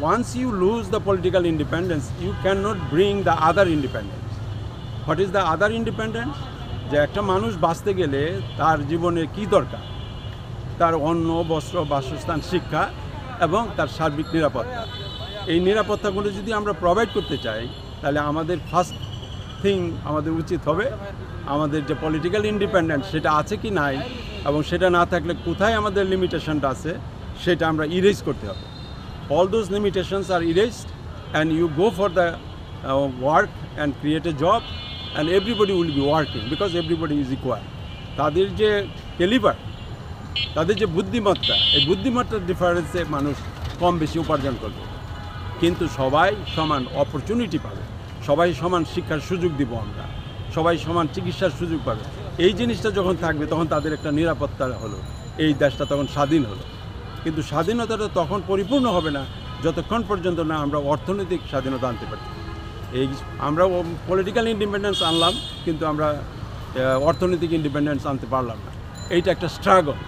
once you lose the political independence, you cannot bring the other independence. What is the other independence? যে একটা মানুষ বাঁচতে গেলে তার জীবনে কি দরকার, তার অন্ন, বস্ত্র, বাসস্থান, শিক্ষা এবং তার সার্বিক নিরাপত্তা। এই নিরাপত্তাগুলো যদি আমরা প্রোভাইড করতে চাই, তাহলে আমাদের ফার্স্ট থিং আমাদের উচিত হবে আমাদের যে পলিটিক্যাল ইন্ডিপেন্ডেন্স সেটা আছে কি নাই, এবং সেটা না থাকলে কোথায় আমাদের লিমিটেশনটা আছে সেটা আমরা ইরেজ করতে হবে। All those limitations are erased and you go for the work and create a job and everybody will be working because everybody is equal. তাদের যে ক্যালিবার, তাদের যে বুদ্ধিমত্তা, এই বুদ্ধিমত্তার ডিফারেন্সে মানুষ কম বেশি উপার্জন করবে, কিন্তু সবাই সমান অপরচুনিটি পাবে, সবাই সমান শিক্ষার সুযোগ দিব আমরা, সবাই সমান চিকিৎসার সুযোগ পাবে। এই জিনিসটা যখন থাকবে তখন তাদের একটা নিরাপত্তা হলো, এই দেশটা তখন স্বাধীন হলো। কিন্তু স্বাধীনতাটা তখন পরিপূর্ণ হবে না যতক্ষণ পর্যন্ত না আমরা অর্থনৈতিক স্বাধীনতা আনতে পারি। এই আমরা পলিটিক্যাল ইন্ডিপেন্ডেন্স আনলাম, কিন্তু আমরা অর্থনৈতিক ইন্ডিপেন্ডেন্স আনতে পারলাম না। এইটা একটা স্ট্রাগল।